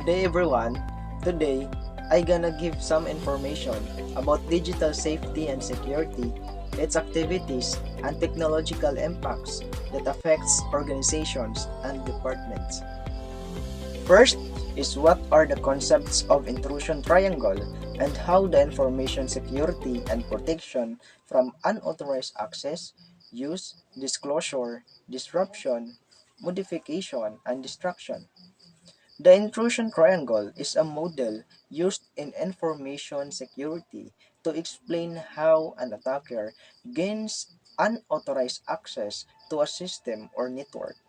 Good day everyone. Today, I gonna give some information about digital safety and security, its activities, and technological impacts that affects organizations and departments. First is what are the concepts of intrusion triangle and how the information security and protection from unauthorized access, use, disclosure, disruption, modification, and destruction. The intrusion triangle is a model used in information security to explain how an attacker gains unauthorized access to a system or network.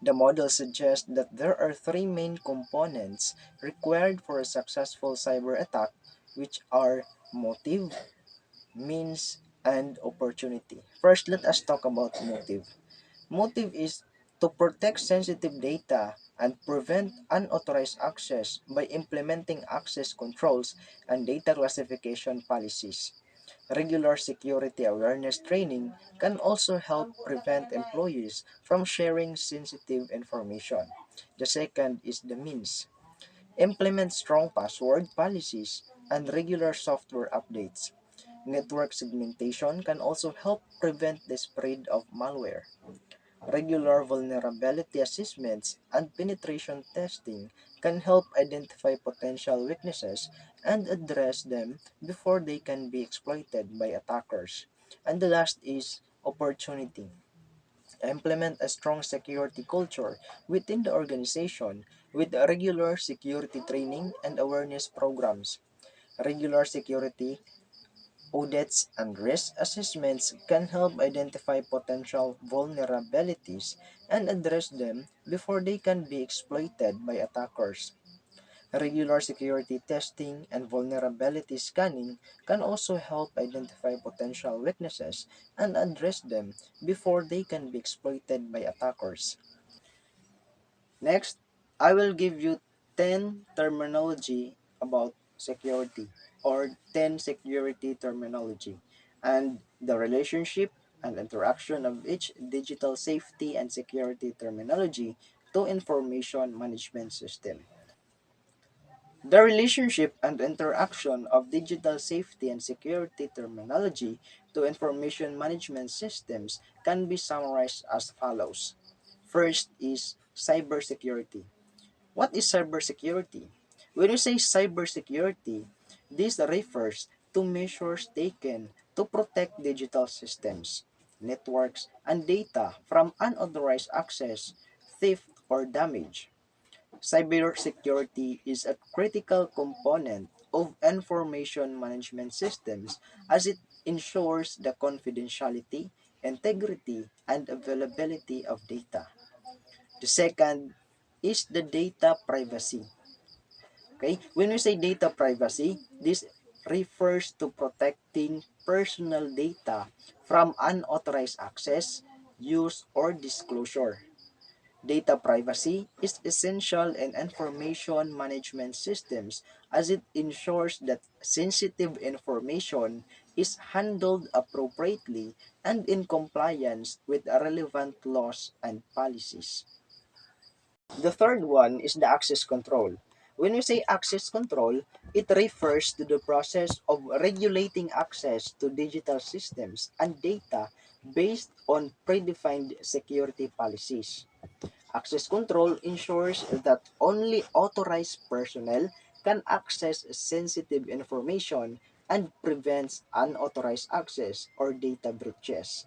The model suggests that there are three main components required for a successful cyber attack, which are motive, means, and opportunity. First, let us talk about motive. Motive is to protect sensitive data and prevent unauthorized access by implementing access controls and data classification policies. Regular security awareness training can also help prevent employees from sharing sensitive information. The second is the means. Implement strong password policies and regular software updates. Network segmentation can also help prevent the spread of malware. Regular vulnerability assessments and penetration testing can help identify potential weaknesses and address them before they can be exploited by attackers. And the last is opportunity. Implement a strong security culture within the organization with regular security training and awareness programs. Regular security audits and risk assessments can help identify potential vulnerabilities and address them before they can be exploited by attackers. Regular security testing and vulnerability scanning can also help identify potential weaknesses and address them before they can be exploited by attackers. Next, I will give you 10 terminology about security or 10 security terminology and the relationship and interaction of each digital safety and security terminology to information management system. The relationship and interaction of digital safety and security terminology to information management systems can be summarized as follows. First is cybersecurity. What is cybersecurity? When we say cybersecurity, this refers to measures taken to protect digital systems, networks, and data from unauthorized access, theft, or damage. Cybersecurity is a critical component of information management systems as it ensures the confidentiality, integrity, and availability of data. The second is the data privacy. Okay? When we say data privacy, this refers to protecting personal data from unauthorized access, use, or disclosure. Data privacy is essential in information management systems as it ensures that sensitive information is handled appropriately and in compliance with relevant laws and policies. The third one is the access control. When we say access control, it refers to the process of regulating access to digital systems and data based on predefined security policies. Access control ensures that only authorized personnel can access sensitive information and prevents unauthorized access or data breaches.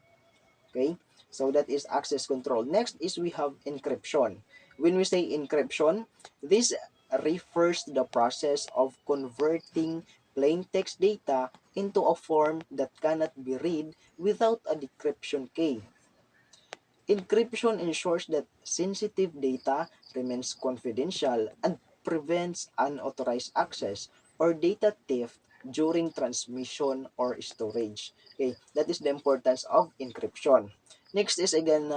Okay? So that is access control. Next is we have encryption. When we say encryption, this refers to the process of converting plain text data into a form that cannot be read without a decryption key. Encryption ensures that sensitive data remains confidential and prevents unauthorized access or data theft during transmission or storage. Okay, that is the importance of encryption. Next is again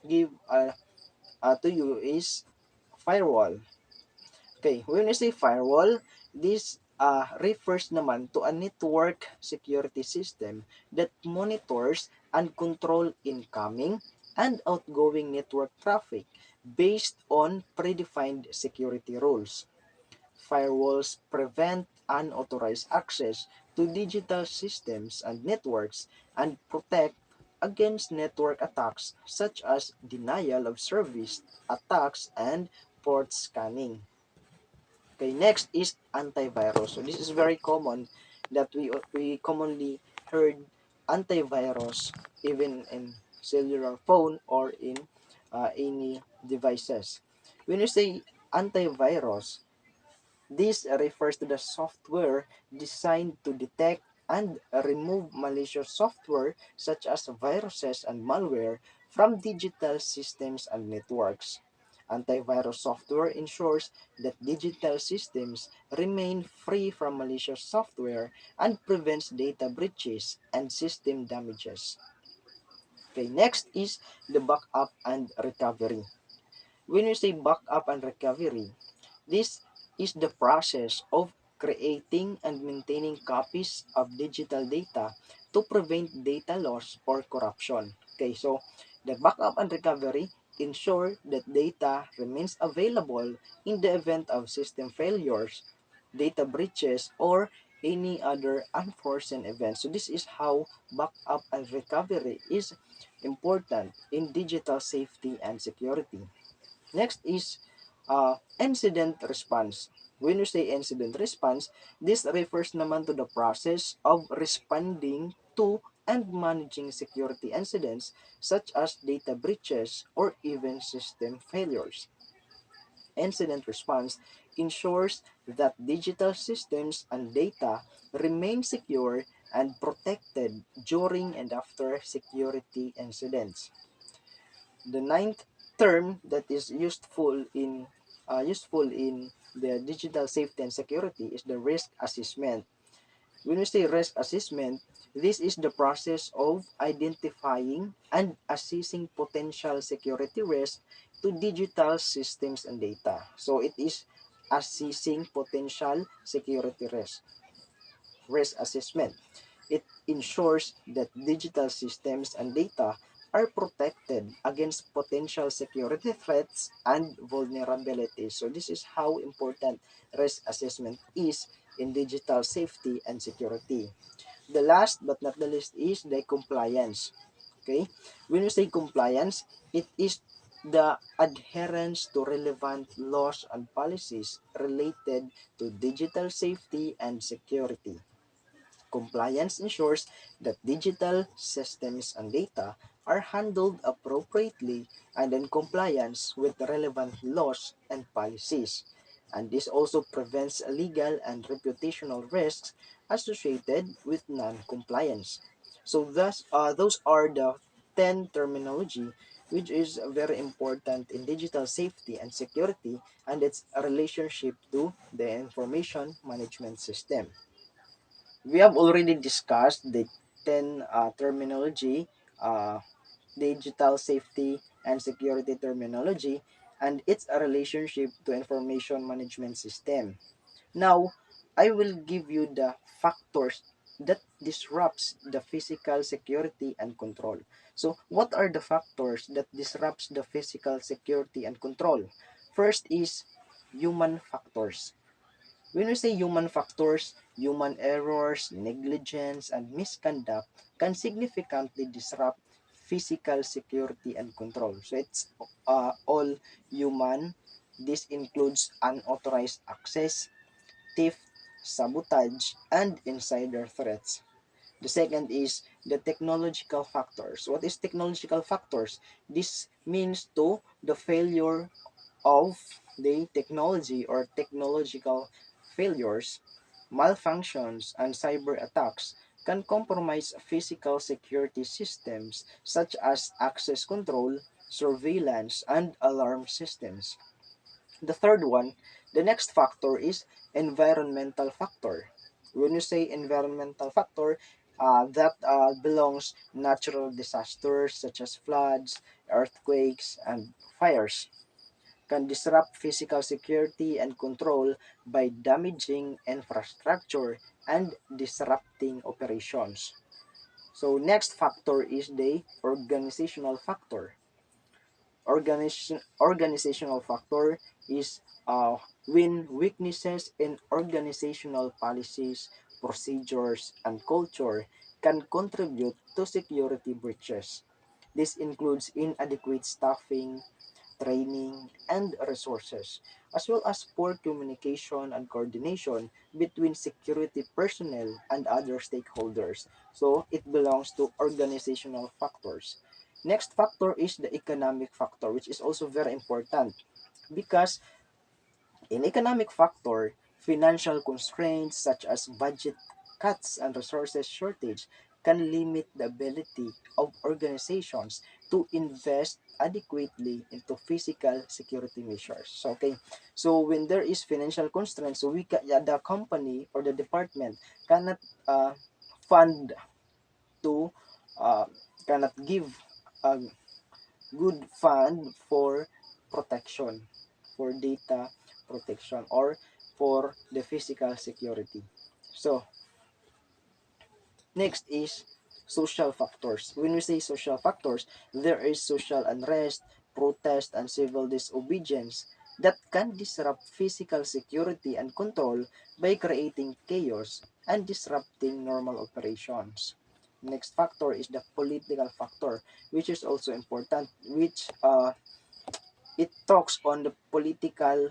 give to you is firewall. Okay, when we say firewall, this refers naman to a network security system that monitors and control incoming and outgoing network traffic based on predefined security rules. firewalls prevent unauthorized access to digital systems and networks and protect against network attacks such as denial of service attacks and port scanning. Okay, next is antivirus. So this is very common that we commonly heard antivirus even in cellular phone or in any devices. When you say antivirus, this refers to the software designed to detect and remove malicious software such as viruses and malware from digital systems and networks. Antivirus software ensures that digital systems remain free from malicious software and prevents data breaches and system damages. Okay, next is the backup and recovery. When we say backup and recovery, this is the process of creating and maintaining copies of digital data to prevent data loss or corruption. Okay, so the backup and recovery ensure that data remains available in the event of system failures, data breaches, or any other unforeseen events. So this is how backup and recovery is important in digital safety and security. Next is incident response. When you say incident response, this refers naman to the process of responding to and managing security incidents such as data breaches or even system failures. Incident response ensures that digital systems and data remain secure and protected during and after security incidents. The ninth term that is useful in the digital safety and security is the risk assessment. When we say risk assessment, this is the process of identifying and assessing potential security risk to digital systems and data. So it is assessing potential security risk assessment. It ensures that digital systems and data are protected against potential security threats and vulnerabilities. So this is how important risk assessment is in digital safety and security. The last but not the least is the compliance. Okay? When you say compliance, it is the adherence to relevant laws and policies related to digital safety and security. Compliance ensures that digital systems and data are handled appropriately and in compliance with relevant laws and policies. And this also prevents legal and reputational risks associated with non-compliance. So those are the 10 terminology which is very important in digital safety and security and its relationship to the information management system. We have already discussed the 10 terminology, uh, digital safety and security terminology, and its a relationship to information management system. Now, I will give you the factors that disrupts the physical security and control. So, what are the factors that disrupts the physical security and control? First is human factors. When we say human factors, human errors, negligence, and misconduct can significantly disrupt physical security and control. So it's all human. This includes unauthorized access, theft, sabotage, and insider threats. The second is the technological factors. What is technological factors? This means to the failure of the technology or technological failures, malfunctions, and cyber attacks can compromise physical security systems such as access control, surveillance, and alarm systems. The third one, the next factor is environmental factor. When you say environmental factor, that belongs natural disasters such as floods, earthquakes, and fires can disrupt physical security and control by damaging infrastructure and disrupting operations. So next factor is the organizational factor. Organizational factor is when weaknesses in organizational policies, procedures, and culture can contribute to security breaches. This includes inadequate staffing, training, and resources, as well as poor communication and coordination between security personnel and other stakeholders. So it belongs to organizational factors. Next factor is the economic factor, which is also very important because in economic factor, financial constraints such as budget cuts and resources shortage can limit the ability of organizations to invest adequately into physical security measures. So, okay, so when there is financial constraints, so yeah, the company or the department cannot fund to uh, cannot give a good fund for protection, for data protection, or for the physical security. So next is social factors. When we say social factors, there is social unrest, protest, and civil disobedience that can disrupt physical security and control by creating chaos and disrupting normal operations. Next factor is the political factor, which is also important, which it talks on the political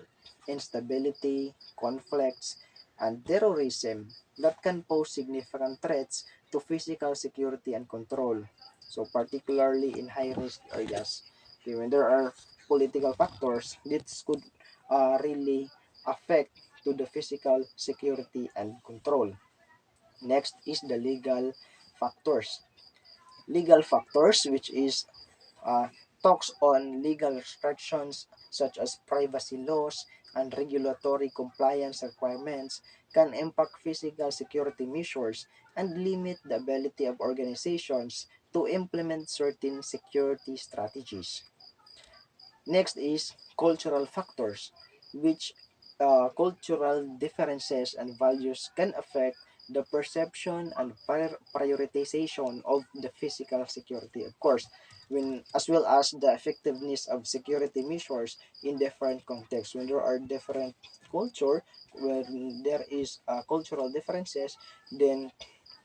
instability, conflicts, and terrorism that can pose significant threats to physical security and control. So, particularly in high-risk areas. Okay, when there are political factors, this could really affect to the physical security and control. Next is the legal factors. Legal factors, which is uh, talks on legal restrictions such as privacy laws and regulatory compliance requirements can impact physical security measures and limit the ability of organizations to implement certain security strategies. Next is cultural factors, which cultural differences and values can affect the perception and prioritization of the physical security. Of course, when as well as the effectiveness of security measures in different contexts. When there are different culture, when there is cultural differences, then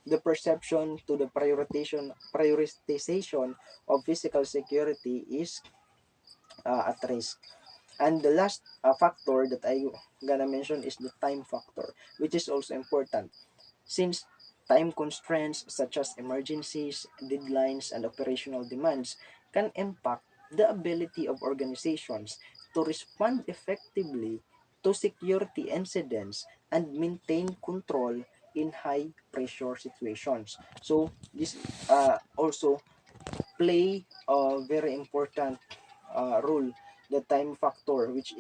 the perception to the prioritization of physical security is at risk. And the last factor that I gonna mention is the time factor, which is also important since time constraints such as emergencies, deadlines, and operational demands can impact the ability of organizations to respond effectively to security incidents and maintain control in high pressure situations. So this also play a very important role, the time factor, which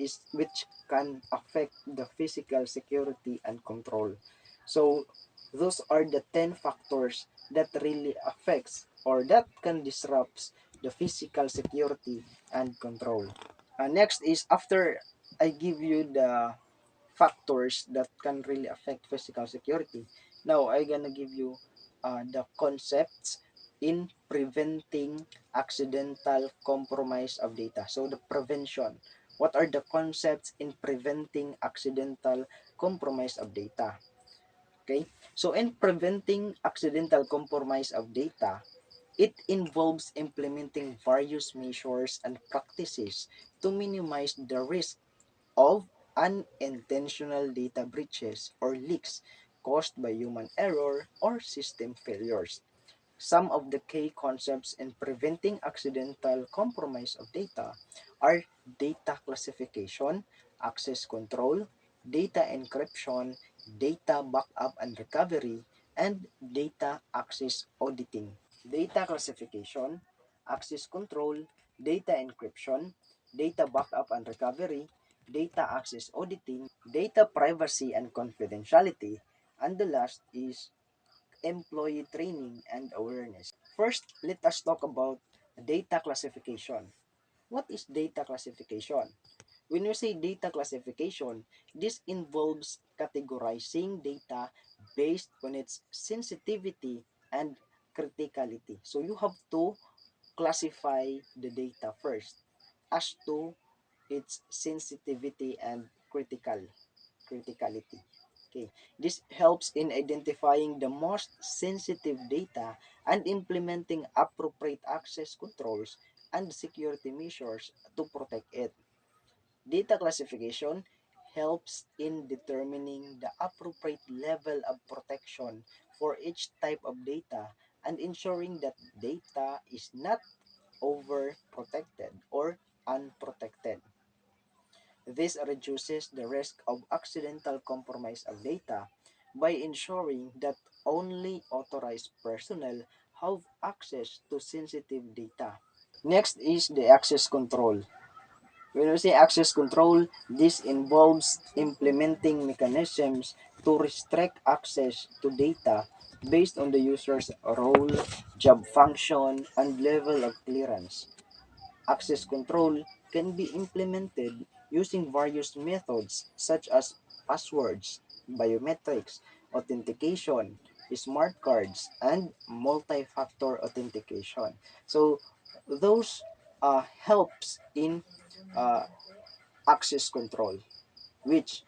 can affect the physical security and control. So those are the 10 factors that really affects or that can disrupt the physical security and control. Next is after I give you the factors that can really affect physical security. Now I gonna give you the concepts in preventing accidental compromise of data. So the prevention. What are the concepts in preventing accidental compromise of data? Okay. So in preventing accidental compromise of data, it involves implementing various measures and practices to minimize the risk of unintentional data breaches or leaks caused by human error or system failures. Some of the key concepts in preventing accidental compromise of data are data classification, access control, data encryption, data backup and recovery, and data access auditing. Data classification, access control, data encryption, data backup and recovery, data access auditing, data privacy and confidentiality, and the last is employee training and awareness. First, let us talk about data classification. What is data classification? When you say data classification, this involves categorizing data based on its sensitivity and criticality. So you have to classify the data first. as to its sensitivity and criticality. Okay. This helps in identifying the most sensitive data and implementing appropriate access controls and security measures to protect it. Data classification helps in determining the appropriate level of protection for each type of data and ensuring that data is not overprotected or unprotected. This reduces the risk of accidental compromise of data by ensuring that only authorized personnel have access to sensitive data. Next is the access control. When we say access control, this involves implementing mechanisms to restrict access to data based on the user's role, job function, and level of clearance. Access control can be implemented using various methods such as passwords, biometrics, authentication, smart cards, and multi-factor authentication. So those helps in uh, access control, which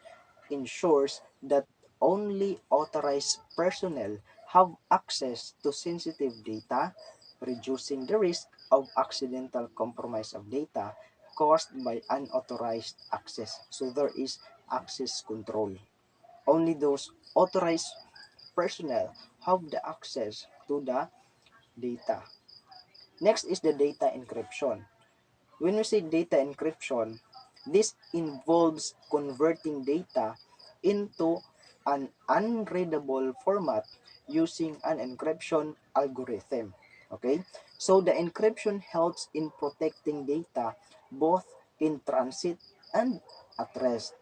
ensures that only authorized personnel have access to sensitive data, reducing the risk of accidental compromise of data caused by unauthorized access. So there is access control. Only those authorized personnel have the access to the data. Next is the data encryption. When we say data encryption, this involves converting data into an unreadable format using an encryption algorithm. Okay? So the encryption helps in protecting data both in transit and at rest.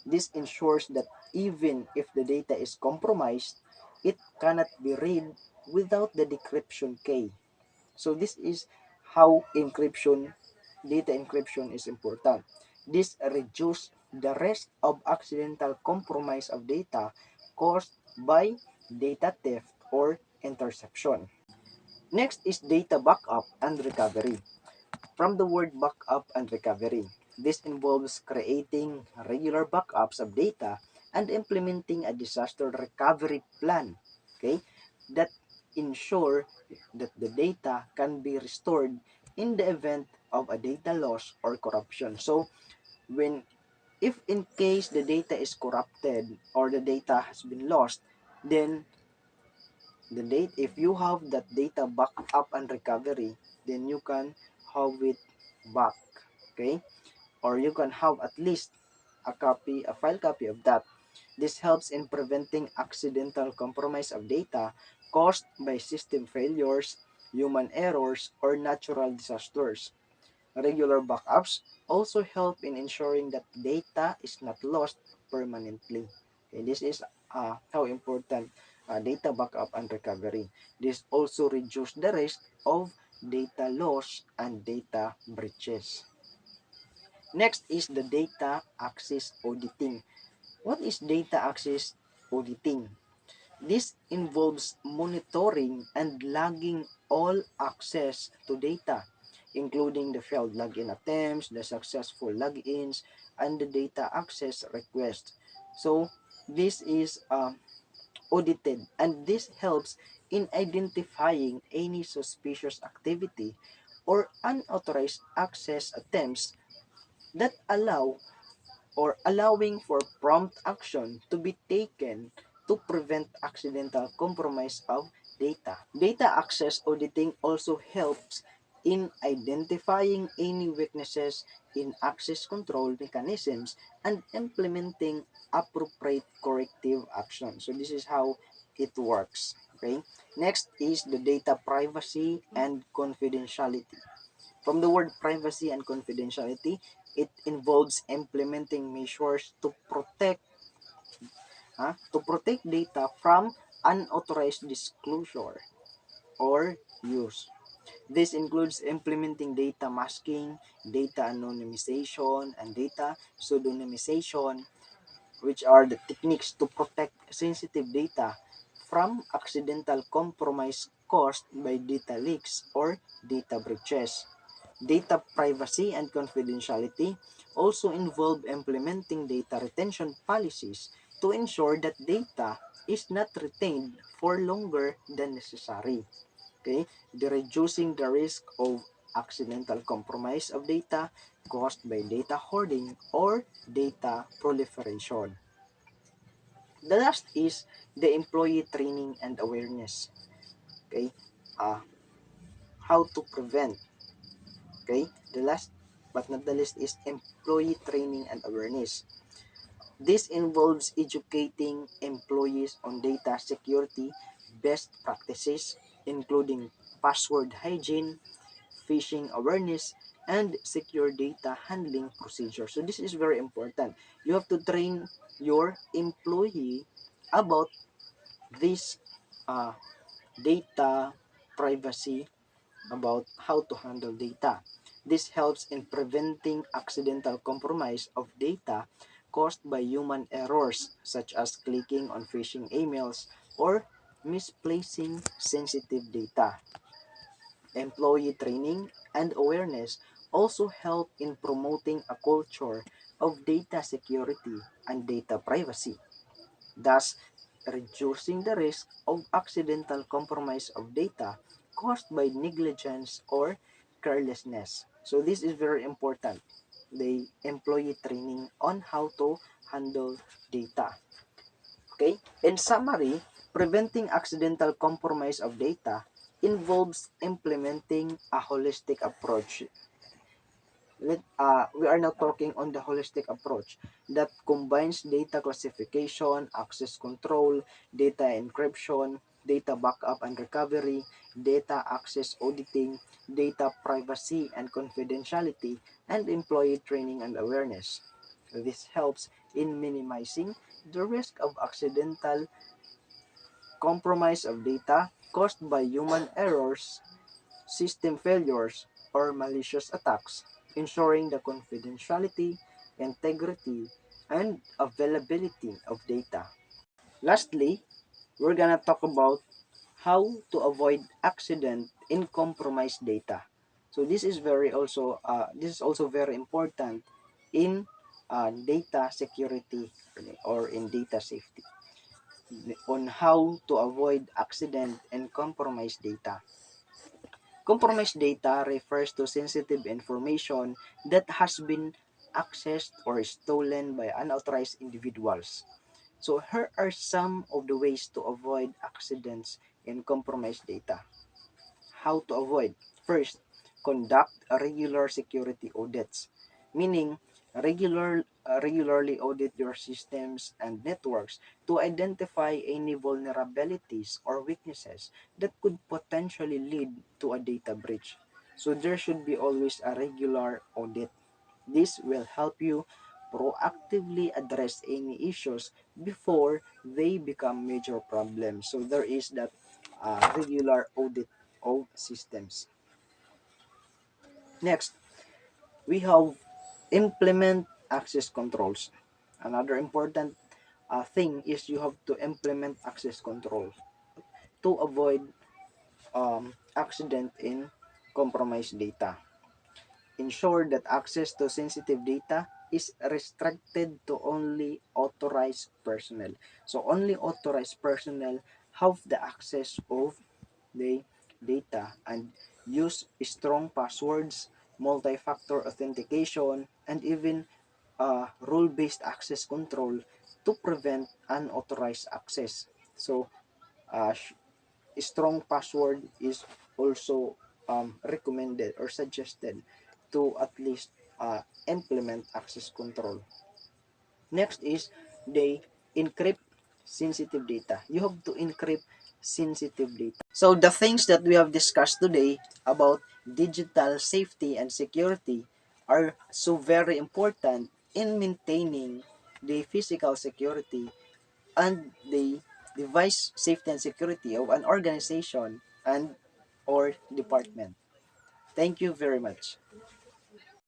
This ensures that even if the data is compromised, it cannot be read without the decryption key. So this is how data encryption is important. This reduces the risk of accidental compromise of data caused by data theft or interception. Next is data backup and recovery. From the word backup and recovery, this involves creating regular backups of data and implementing a disaster recovery plan, okay, that ensure that the data can be restored in the event of a data loss or corruption. So, when if in case the data is corrupted or the data has been lost, then the date if you have that data backup and recovery, then you can have it back, okay, or you can have at least a file copy of that. This helps in preventing accidental compromise of data caused by system failures, human errors, or natural disasters. Regular backups also help in ensuring that data is not lost permanently. Okay, this is how important data backup and recovery. This also reduces the risk of data loss and data breaches. Next is the data access auditing. What is data access auditing? This involves monitoring and logging all access to data, including the failed login attempts, the successful logins, and the data access request. So this is audited, and this helps in identifying any suspicious activity or unauthorized access attempts that allowing for prompt action to be taken to prevent accidental compromise of data. Data access auditing also helps in identifying any weaknesses in access control mechanisms and implementing appropriate corrective action. So this is how it works. Okay. Next is the data privacy and confidentiality. From the word privacy and confidentiality, it involves implementing measures to protect data from unauthorized disclosure or use. This includes implementing data masking, data anonymization, and data pseudonymization, which are the techniques to protect sensitive data from accidental compromise caused by data leaks or data breaches. Data privacy and confidentiality also involve implementing data retention policies to ensure that data is not retained for longer than necessary. Okay, the reducing the risk of accidental compromise of data caused by data hoarding or data proliferation. The last is the employee training and awareness. Okay, uh, how to prevent. Okay, the last but not the least is employee training and awareness. This involves educating employees on data security best practices, including password hygiene, phishing awareness, and secure data handling procedures. So this is very important. You have to train your employee about this uh, data privacy, about how to handle data. This helps in preventing accidental compromise of data caused by human errors such as clicking on phishing emails or misplacing sensitive data. Employee training and awareness also help in promoting a culture of data security and data privacy, thus reducing the risk of accidental compromise of data caused by negligence or carelessness. So this is very important, the employee training on how to handle data. Okay? In summary, preventing accidental compromise of data involves implementing a holistic approach. We are now talking on the holistic approach that combines data classification, access control, data encryption, data backup and recovery, data access auditing, data privacy and confidentiality, and employee training and awareness. This helps in minimizing the risk of accidental compromise of data caused by human errors, system failures, or malicious attacks, ensuring the confidentiality, integrity, and availability of data. Lastly, we're gonna talk about how to avoid accident in compromised data. So this is also very important in data security or in data safety, on how to avoid accident and compromised data. Compromised data refers to sensitive information that has been accessed or stolen by unauthorized individuals. So here are some of the ways to avoid accidents in compromised data. How to avoid? First, conduct a regular security audits, meaning regularly audit your systems and networks to identify any vulnerabilities or weaknesses that could potentially lead to a data breach. So there should be always a regular audit. This will help you proactively address any issues before they become major problems. So there is that regular audit of systems. Next, we have implement access controls. Another important thing is you have to implement access control to avoid accident in compromised data. Ensure that access to sensitive data is restricted to only authorized personnel. So only authorized personnel have the access of the data, and use strong passwords, multi-factor authentication, and even rule-based access control to prevent unauthorized access. So strong password is also recommended or suggested to at least implement access control. Next is they encrypt sensitive data. You have to encrypt sensitive data. So the things that we have discussed today about digital safety and security are so very important in maintaining the physical security and the device safety and security of an organization and or department. Thank you very much.